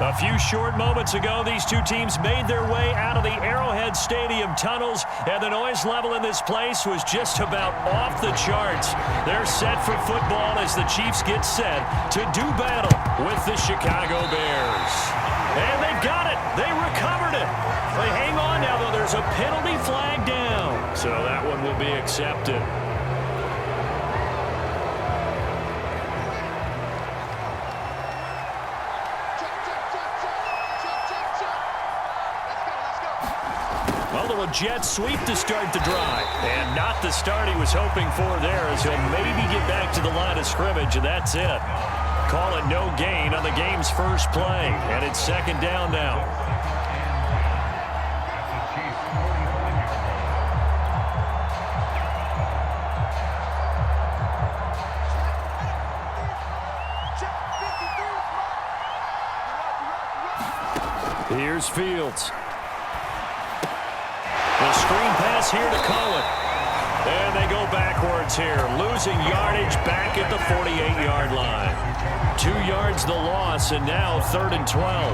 A few short moments ago, these two teams made their way out of the Arrowhead Stadium tunnels, and the noise level in this place was just about off the charts. They're set for football as the Chiefs get set to do battle with the Chicago Bears. And they've got it. They recovered it. They hang on now, though. There's a penalty flag down, so that one will be accepted. Jet sweep to start the drive. And not the start he was hoping for there, as he'll maybe get back to the line of scrimmage, and that's it. Call it no gain on the game's first play. And it's second down now. Here's Fields. The screen pass here to Cohen. And they go backwards here, losing yardage back at the 48-yard line. 2 yards the loss, and now 3rd and 12.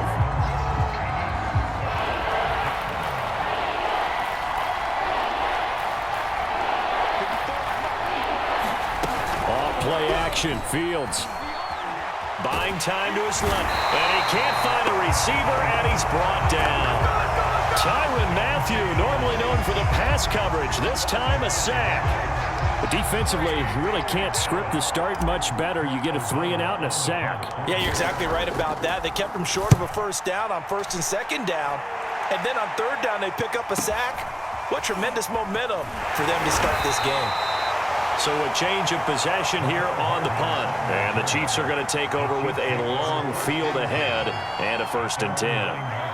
Off play action, Fields. Buying time to his left, and he can't find a receiver, and he's brought down. Tyrann Mathieu, normally known for the pass coverage, this time a sack. But defensively, you really can't script the start much better. You get a 3 and out and a sack. Yeah, you're exactly right about that. They kept him short of a first down on 1st and 2nd down. And then on 3rd down, they pick up a sack. What tremendous momentum for them to start this game. So a change of possession here on the punt. And the Chiefs are going to take over with a long field ahead and a 1st and 10.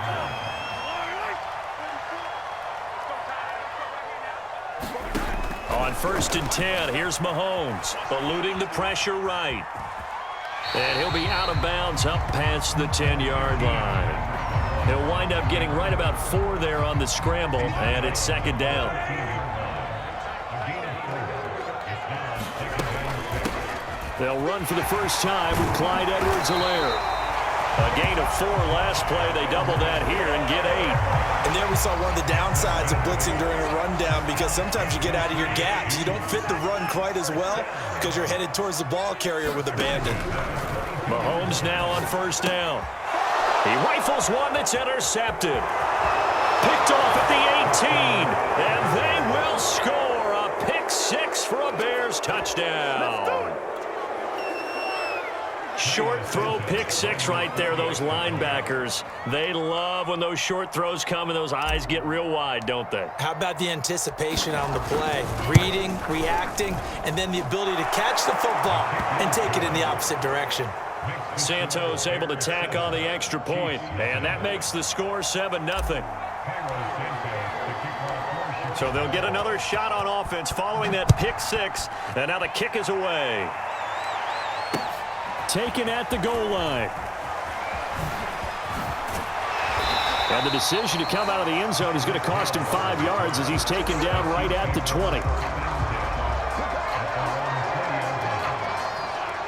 On 1st and 10, here's Mohones, eluding the pressure right. And he'll be out of bounds up past the 10-yard line. He'll wind up getting right about 4 there on the scramble, and it's 2nd down. They'll run for the first time with Clyde Edwards-Helaire. A gain of 4 last play. They double that here and get 8. And there we saw one of the downsides of blitzing during a rundown, because sometimes you get out of your gaps. You don't fit the run quite as well because you're headed towards the ball carrier with abandon. Mahomes now on 1st down. He rifles one that's intercepted. Picked off at the 18. And they will score a pick 6 for a Bears touchdown. Short throw, pick 6 right there. Those linebackers, they love when those short throws come and those eyes get real wide, don't they? How about the anticipation on the play? Reading, reacting, and then the ability to catch the football and take it in the opposite direction. Santos able to tack on the extra point, and that makes the score 7-0. So they'll get another shot on offense following that pick 6, and now the kick is away. Taken at the goal line. And the decision to come out of the end zone is going to cost him 5 yards as he's taken down right at the 20.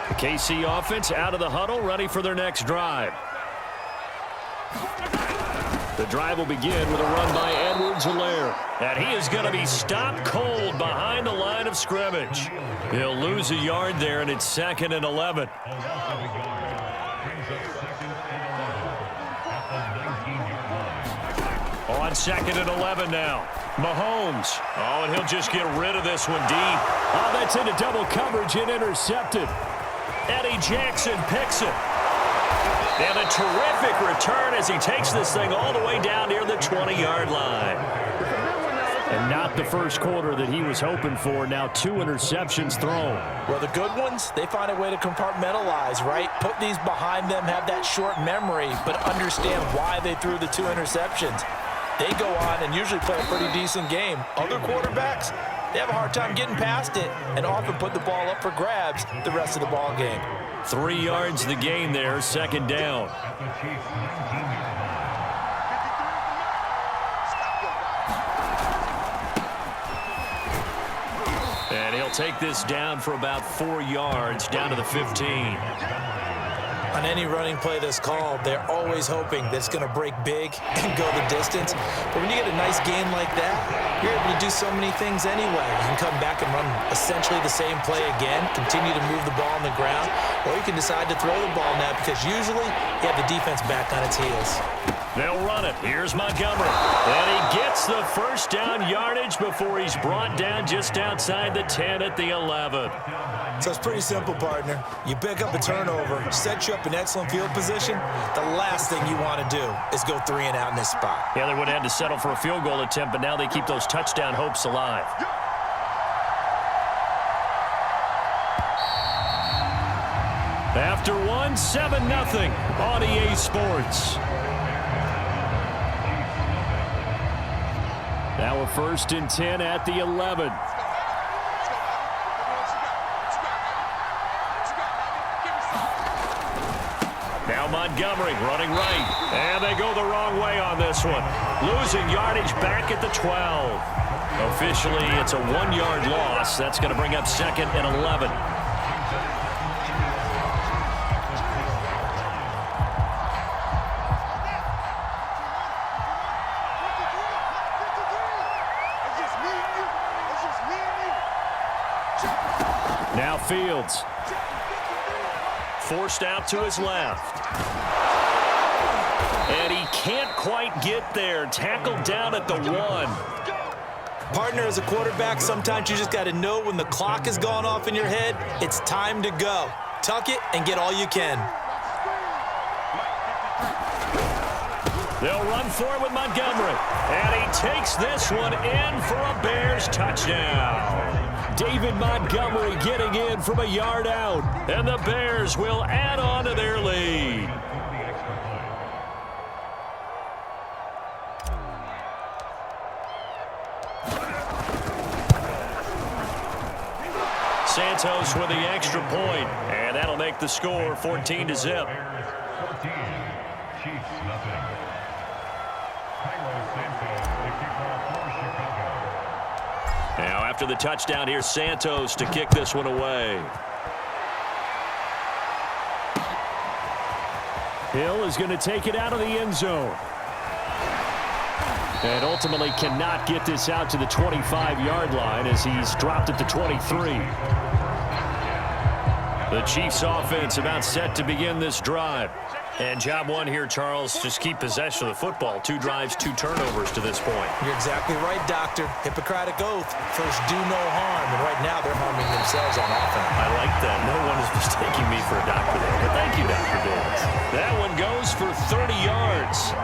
The KC offense out of the huddle, ready for their next drive. The drive will begin with a run by Edwards-Helaire. And he is going to be stopped cold behind the line of scrimmage. He'll lose a yard there, and it's 2nd and 11. On 2nd and 11 now. Mahomes. Oh, and he'll just get rid of this one deep. Oh, that's into double coverage and intercepted. Eddie Jackson picks it. And a terrific return as he takes this thing all the way down near the 20-yard line. And not the first quarter that he was hoping for. Now 2 interceptions thrown. Well, the good ones, they find a way to compartmentalize, right? Put these behind them, have that short memory, but understand why they threw the 2 interceptions. They go on and usually play a pretty decent game. Other quarterbacks, they have a hard time getting past it and often put the ball up for grabs the rest of the ball game. 3 yards the gain there, 2nd down. And he'll take this down for about 4 yards, down to the 15. On any running play that's called, they're always hoping that it's going to break big and go the distance. But when you get a nice gain like that, you're able to do so many things anyway. You can come back and run essentially the same play again, continue to move the ball on the ground, or you can decide to throw the ball now because usually you have the defense back on its heels. They'll run it. Here's Montgomery. And he gets the first down yardage before he's brought down just outside the 10 at the 11. So it's pretty simple, partner. You pick up a turnover, set you up in excellent field position. The last thing you want to do is go 3 and out in this spot. Yeah, they would have had to settle for a field goal attempt, but now they keep those touchdown hopes alive. After one, 7-0 on EA Sports. Now a 1st and 10 at the 11. Now Montgomery running right. And they go the wrong way on this one. Losing yardage back at the 12. Officially, it's a 1-yard loss. That's going to bring up 2nd and 11. Now Fields. Forced out to his left. And he can't quite get there. Tackled down at the 1. Partner, as a quarterback, sometimes you just got to know when the clock has gone off in your head, it's time to go. Tuck it and get all you can. They'll run for it with Montgomery. And he takes this one in for a Bears touchdown. David Montgomery getting in from a yard out. And the Bears will add on to their lead. Santos with the extra point, and that'll make the score 14-0. Now after the touchdown, here's Santos to kick this one away. Hill is going to take it out of the end zone. And ultimately cannot get this out to the 25-yard line as he's dropped at the 23. The Chiefs offense about set to begin this drive. And job one here, Charles, just keep possession of the football. 2 drives, 2 turnovers to this point. You're exactly right, Doctor. Hippocratic oath. First, do no harm. And right now, they're harming themselves on offense. I like that. No one is mistaking me for a doctor there. But thank you, Dr. Davis. That one goes for 30 yards.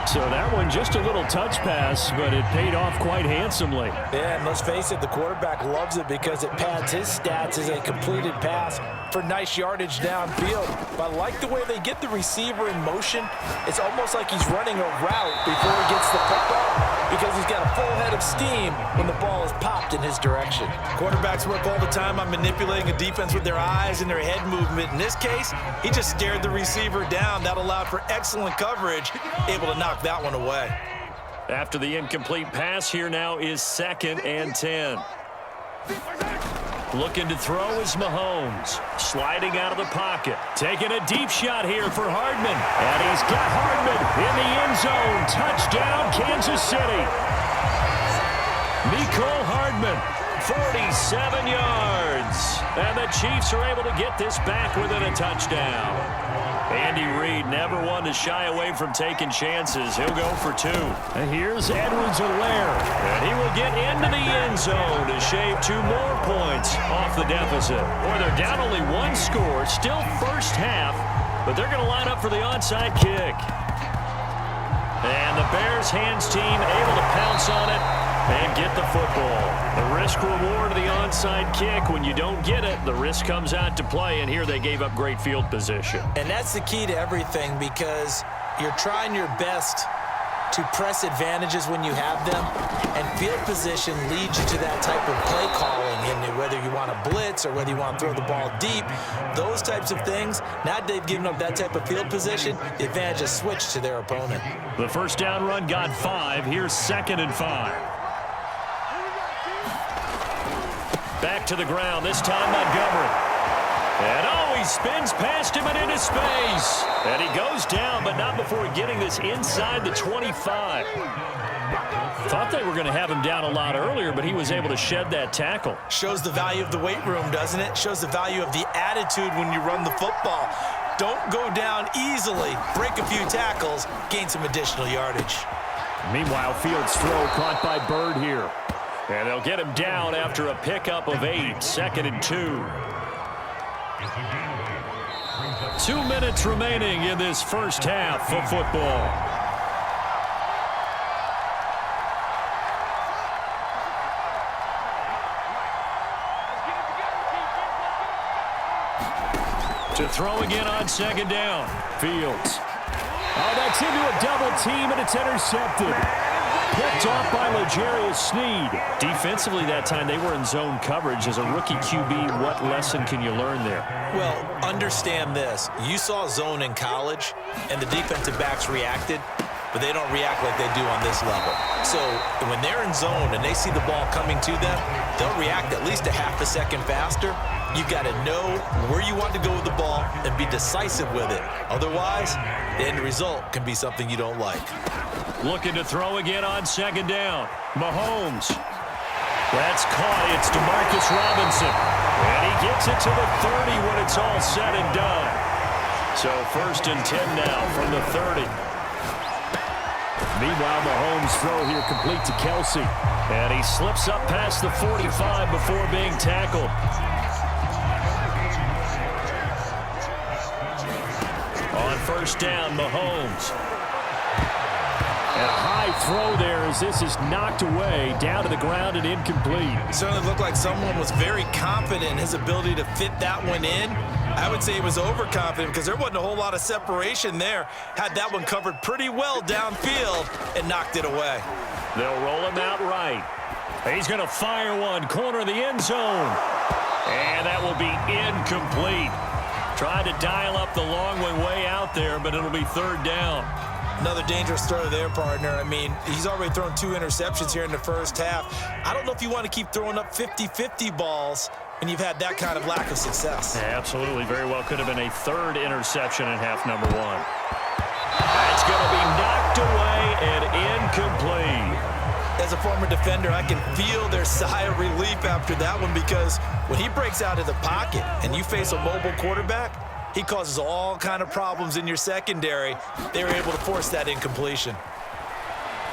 So that one just a little touch pass, but it paid off quite handsomely. Yeah, and let's face it, the quarterback loves it because it pads his stats as a completed pass for nice yardage downfield. But I like the way they get the receiver in motion. It's almost like he's running a route before he gets the football because he's got a full head of steam when the ball is popped in his direction. Quarterbacks work all the time on manipulating a defense with their eyes and their head movement. In this case, he just stared the receiver down. That allowed for excellent coverage, able to knock that one away. After the incomplete pass, here now is 2nd and 10. Looking to throw is Mohones. Sliding out of the pocket. Taking a deep shot here for Hardman. And he's got Hardman in the end zone. Touchdown, Kansas City. Mecole Hardman, 47 yards. And the Chiefs are able to get this back within a touchdown. Andy Reid never one to shy away from taking chances. He'll go for 2. And here's Edwards-Helaire. And he will get into the end zone to shave 2 more points off the deficit. Boy, they're down only 1 score. Still first half, but they're going to line up for the onside kick. And the Bears hands team able to pounce on it and get the football. The risk reward of the onside kick. When you don't get it, the risk comes out to play, and here they gave up great field position. And that's the key to everything because you're trying your best to press advantages when you have them, and field position leads you to that type of play calling, and whether you want to blitz or whether you want to throw the ball deep, those types of things. Now they've given up that type of field position, the advantage is switched to their opponent. The first down run got 5. Here's 2nd and 5. Back to the ground, this time Montgomery. And he spins past him and into space. And he goes down, but not before getting this inside the 25. Thought they were going to have him down a lot earlier, but he was able to shed that tackle. Shows the value of the weight room, doesn't it? Shows the value of the attitude when you run the football. Don't go down easily. Break a few tackles, gain some additional yardage. Meanwhile, Fields' throw caught by Bird here. And they'll get him down after a pickup of 8, 2nd and 2. 2 minutes remaining in this first half of football. To throw again on 2nd down. Fields. Oh, that's into a double team, and it's intercepted. Picked off by L'Jarius Sneed. Defensively that time, they were in zone coverage. As a rookie QB, what lesson can you learn there? Well, understand this. You saw zone in college, and the defensive backs reacted, but they don't react like they do on this level. So when they're in zone and they see the ball coming to them, they'll react at least a half a second faster. You've got to know where you want to go with the ball and be decisive with it. Otherwise, the end result can be something you don't like. Looking to throw again on 2nd down. Mohones. That's caught. It's DeMarcus Robinson. And he gets it to the 30 when it's all said and done. So 1st and 10 now from the 30. Meanwhile, Mahomes' throw here complete to Kelsey. And he slips up past the 45 before being tackled. On 1st down, Mahomes. And a high throw there as this is knocked away, down to the ground and incomplete. It certainly looked like someone was very confident in his ability to fit that one in. I would say he was overconfident because there wasn't a whole lot of separation there. Had that one covered pretty well downfield and knocked it away. They'll roll him out right. He's going to fire one, corner of the end zone. And that will be incomplete. Tried to dial up the long way out there, but it'll be 3rd down. Another dangerous throw there, partner. I mean, he's already thrown 2 interceptions here in the first half. I don't know if you want to keep throwing up 50-50 balls when you've had that kind of lack of success. Yeah, absolutely. Very well could have been a 3rd interception in half number 1. That's going to be knocked away and incomplete. As a former defender, I can feel their sigh of relief after that one because when he breaks out of the pocket and you face a mobile quarterback, he causes all kind of problems in your secondary. They were able to force that incompletion.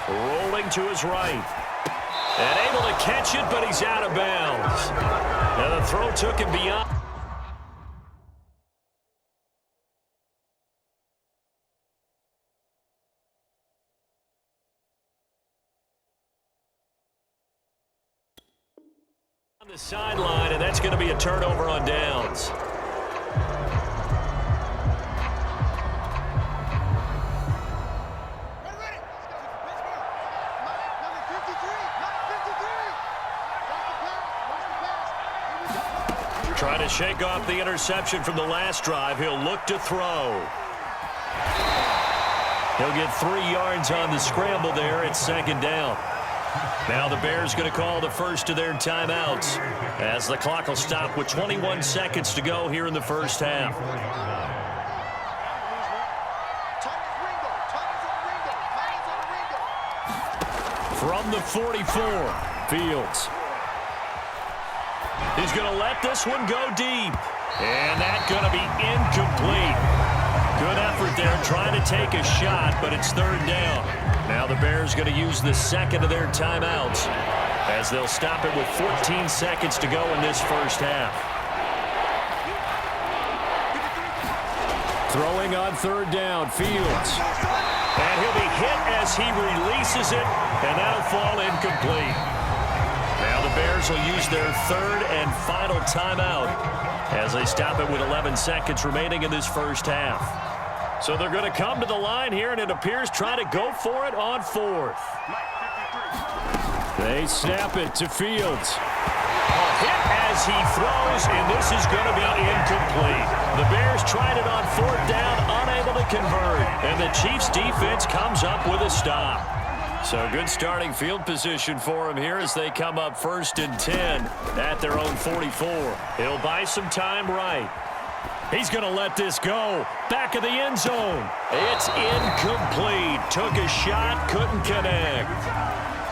Rolling to his right. And able to catch it, but he's out of bounds. Now the throw took him beyond. On the sideline, and that's going to be a turnover on downs. Trying to shake off the interception from the last drive. He'll look to throw. He'll get 3 yards on the scramble there. It's 2nd down. Now the Bears going to call the first of their timeouts as the clock will stop with 21 seconds to go here in the first half. From the 44, Fields. He's going to let this one go deep. And that's going to be incomplete. Good effort there trying to take a shot, but it's 3rd down. Now the Bears going to use the 2nd of their timeouts as they'll stop it with 14 seconds to go in this first half. Throwing on 3rd down, Fields. And he'll be hit as he releases it, and that'll fall incomplete. Now the Bears will use their 3rd and final timeout as they stop it with 11 seconds remaining in this first half. So they're going to come to the line here, and it appears try to go for it on 4th. They snap it to Fields. A hit as he throws, and this is going to be incomplete. The Bears tried it on 4th down, unable to convert, and the Chiefs defense comes up with a stop. So good starting field position for them here as they come up 1st and 10 at their own 44. It'll buy some time right. He's going to let this go. Back of the end zone. It's incomplete. Took a shot, couldn't connect.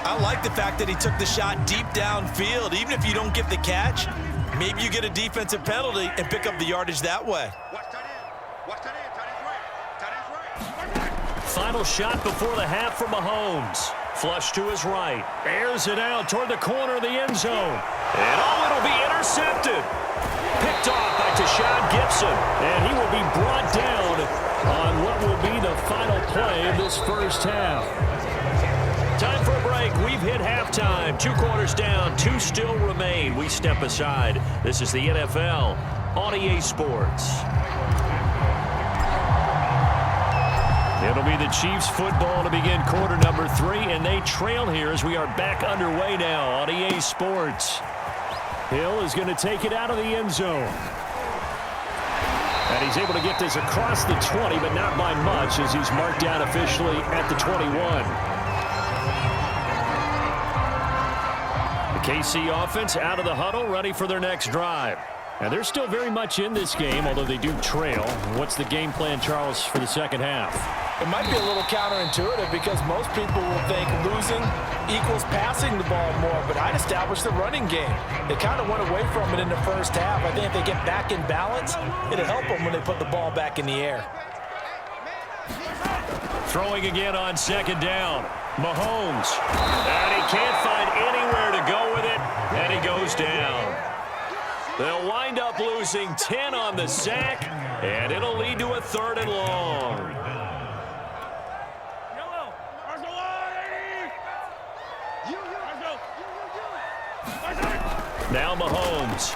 I like the fact that he took the shot deep downfield. Even if you don't get the catch, maybe you get a defensive penalty and pick up the yardage that way. Final shot before the half for Mohones. Flush to his right. Airs it out toward the corner of the end zone. And it'll be intercepted. Picked off by Tashawn Gibson. And he will be brought down on what will be the final play of this first half. Time for a break. We've hit halftime. 2 quarters down. 2 still remain. We step aside. This is the NFL on EA Sports. It'll be the Chiefs football to begin quarter number 3, and they trail here as we are back underway now on EA Sports. Hill is going to take it out of the end zone. And he's able to get this across the 20, but not by much as he's marked down officially at the 21. The KC offense out of the huddle, ready for their next drive. Now, they're still very much in this game, although they do trail. What's the game plan, Charles, for the second half? It might be a little counterintuitive because most people will think losing equals passing the ball more, but I'd establish the running game. They kind of went away from it in the first half. I think if they get back in balance, it'll help them when they put the ball back in the air. Throwing again on second down. Mohones. And he can't find anywhere to go with it, and he goes down. They'll wind up losing 10 on the sack, and it'll lead to a 3rd and long. Now Mohones.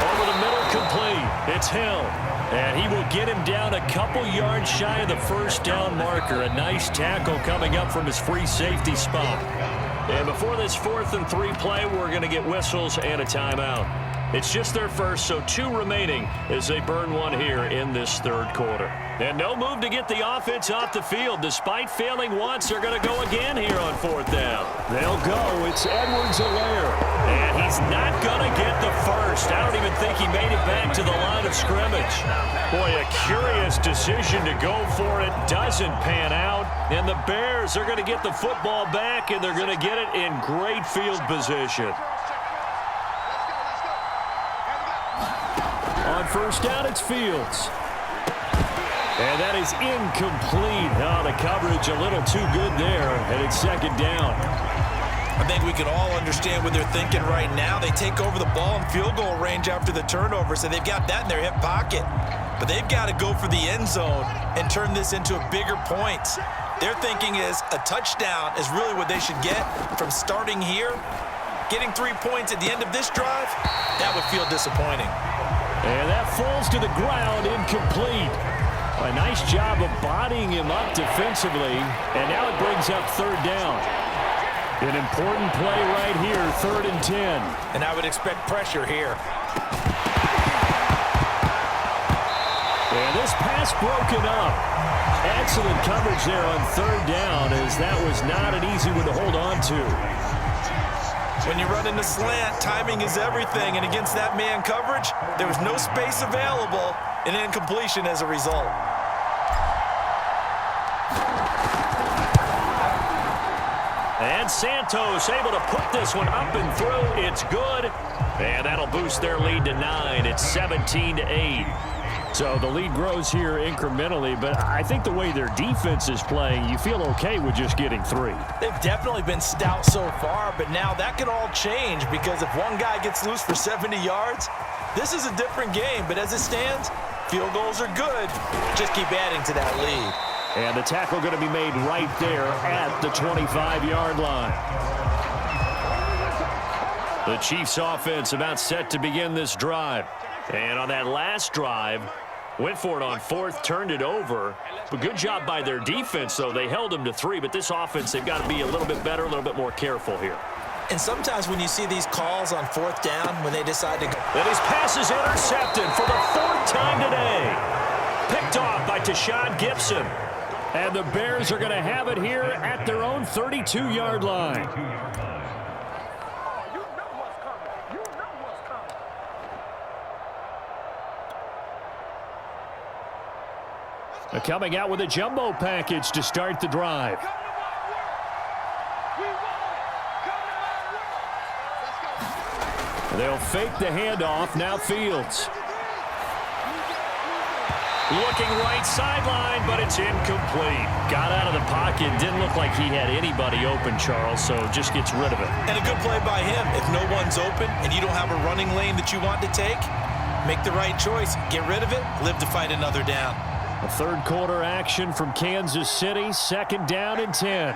Over the middle, complete. It's Hill. And he will get him down a couple yards shy of the first down marker. A nice tackle coming up from his free safety spot. And before this 4th and 3 play, we're going to get whistles and a timeout. It's just their first, so 2 remaining as they burn 1 here in this 3rd quarter. And no move to get the offense off the field. Despite failing once, they're going to go again here on 4th down. They'll go. It's Edwards-Helaire. And he's not going to get the first. I don't even think he made it back to the line of scrimmage. Boy, a curious decision to go for it. Doesn't pan out. And the Bears are going to get the football back, and they're going to get it in great field position. On first down, it's Fields. And that is incomplete. Oh, the coverage a little too good there, and it's 2nd down. I think we can all understand what they're thinking right now. They take over the ball in field goal range after the turnover, so they've got that in their hip pocket. But they've got to go for the end zone and turn this into a bigger points. Their thinking is a touchdown is really what they should get from starting here. Getting 3 points at the end of this drive, that would feel disappointing. And that falls to the ground, incomplete. A nice job of bodying him up defensively, and now it brings up 3rd down. An important play right here, 3rd and 10. And I would expect pressure here. And this pass broken up. Excellent coverage there on 3rd down, as that was not an easy one to hold on to. When you run in the slant, timing is everything, and against that man coverage, there was no space available, and incompletion as a result. And Santos able to put this one up and through. It's good, and that'll boost their lead to 9. It's 17-8. So the lead grows here incrementally, but I think the way their defense is playing, you feel okay with just getting 3. They've definitely been stout so far, but now that could all change because if one guy gets loose for 70 yards, this is a different game. But as it stands, field goals are good. Just keep adding to that lead. And the tackle going to be made right there at the 25-yard line. The Chiefs offense about set to begin this drive. And on that last drive, went for it on 4th, turned it over. But good job by their defense, though. They held them to 3, but this offense, they've got to be a little bit better, a little bit more careful here. And sometimes when you see these calls on 4th down, when they decide to go. And his pass is intercepted for the 4th time today. Picked off by Tashawn Gibson. And the Bears are going to have it here at their own 32-yard line. Coming out with a jumbo package to start the drive. They'll fake the handoff. Now Fields. Looking right sideline, but it's incomplete. Got out of the pocket. Didn't look like he had anybody open, Charles, so just gets rid of it. And a good play by him. If no one's open and you don't have a running lane that you want to take, make the right choice. Get rid of it. Live to fight another down. A third quarter action from Kansas City. 2nd down and 10.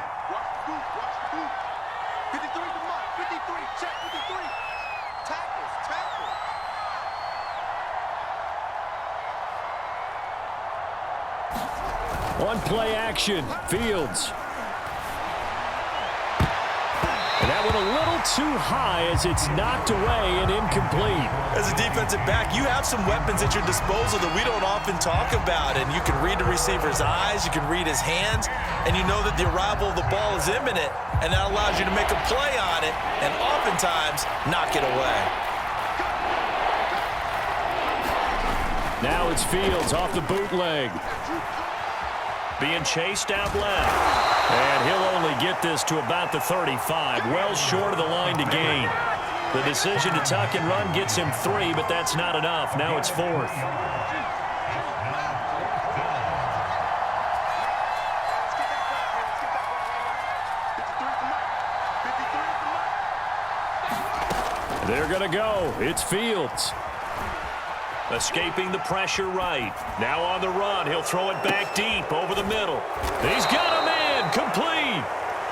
On play action, Fields. And that one a little too high as it's knocked away and incomplete. As a defensive back, you have some weapons at your disposal that we don't often talk about. And you can read the receiver's eyes, you can read his hands, and you know that the arrival of the ball is imminent. And that allows you to make a play on it and oftentimes knock it away. Now it's Fields off the bootleg. Being chased out left. And he'll only get this to about the 35. Well short of the line to gain. The decision to tuck and run gets him 3, but that's not enough. Now it's 4th. They're going to go. It's Fields. Escaping the pressure right. Now on the run. He'll throw it back deep over the middle. He's got a man. Complete.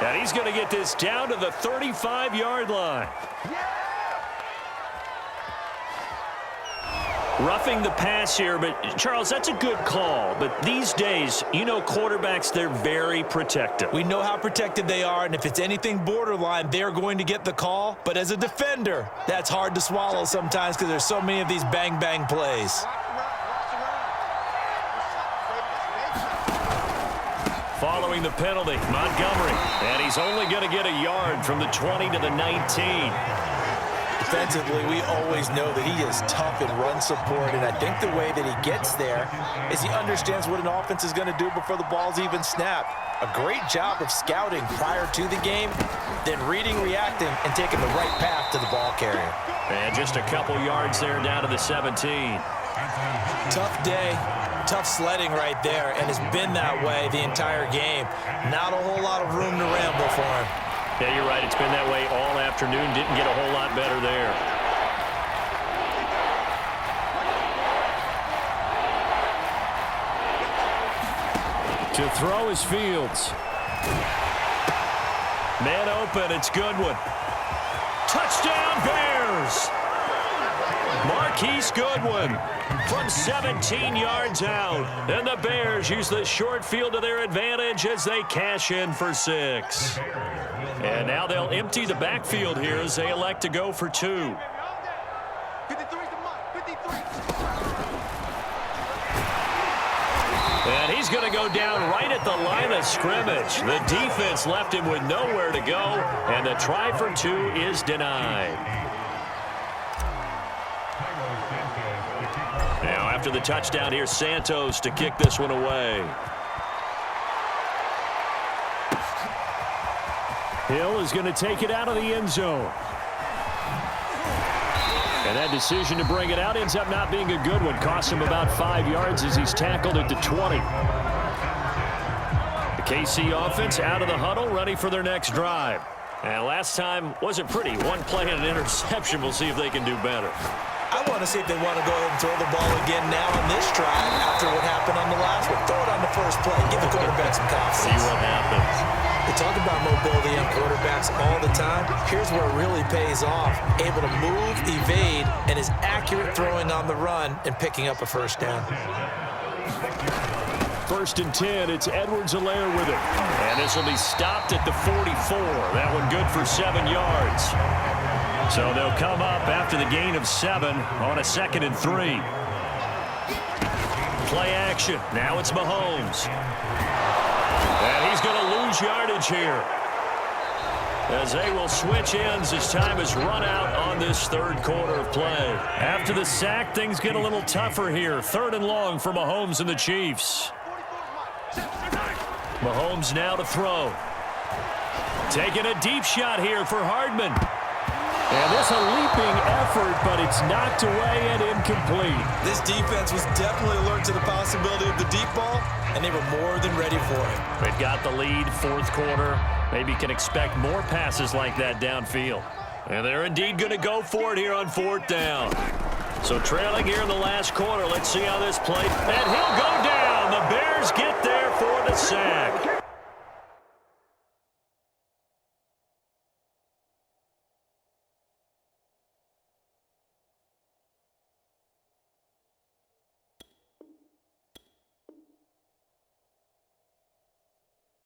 And he's going to get this down to the 35-yard line. Roughing the pass here, but Charles, that's a good call. But these days, you know, quarterbacks, they're very protective. We know how protected they are, and if it's anything borderline, they're going to get the call. But as a defender, that's hard to swallow sometimes because there's so many of these bang-bang plays. Following the penalty, Montgomery. And he's only going to get a yard from the 20 to the 19. Defensively, we always know that he is tough in run support, and I think the way that he gets there is he understands what an offense is going to do before the ball's even snapped. A great job of scouting prior to the game, then reading, reacting, and taking the right path to the ball carrier. And just a couple yards there down to the 17. Tough day, tough sledding right there, and it's been that way the entire game. Not a whole lot of room to ramble for him. Yeah, you're right. It's been that way all afternoon. Didn't get a whole lot better there. To throw is Fields. Man open. It's Goodwin. Touchdown, Bears! Marquise Goodwin from 17 yards out. And the Bears use the short field to their advantage as they cash in for 6. And now they'll empty the backfield here as they elect to go for 2. And he's going to go down right at the line of scrimmage. The defense left him with nowhere to go, and the try for 2 is denied. Now after the touchdown, here's Santos to kick this one away. Hill is going to take it out of the end zone. And that decision to bring it out ends up not being a good one. Costs him about 5 yards as he's tackled at the 20. The KC offense out of the huddle, ready for their next drive. And last time wasn't pretty. One play and an interception. We'll see if they can do better. I want to see if they want to go ahead and throw the ball again now on this drive after what happened on the last one. Throw it on the first play. Give the quarterback some confidence. See what happens. They talk about mobility on quarterbacks all the time. Here's where it really pays off. Able to move, evade, and is accurate throwing on the run and picking up a first down. 1st and 10. It's Edwards-Helaire with it. And this will be stopped at the 44. That one good for 7 yards. So they'll come up after the gain of 7 on a 2nd and 3. Play action. Now it's Mohones. And he's going to lose yardage here, as they will switch ends as time is run out on this third quarter of play. After the sack, things get a little tougher here. 3rd and long for Mohomes and the Chiefs. Mohones now to throw. Taking a deep shot here for Hardman. And this a leaping effort, but it's knocked away and incomplete. This defense was definitely alert to the possibility of the deep ball, and they were more than ready for it. They've got the lead, fourth quarter. Maybe can expect more passes like that downfield. And they're indeed going to go for it here on fourth down. So trailing here in the last quarter. Let's see how this plays. And he'll go down. The Bears get there for the sack.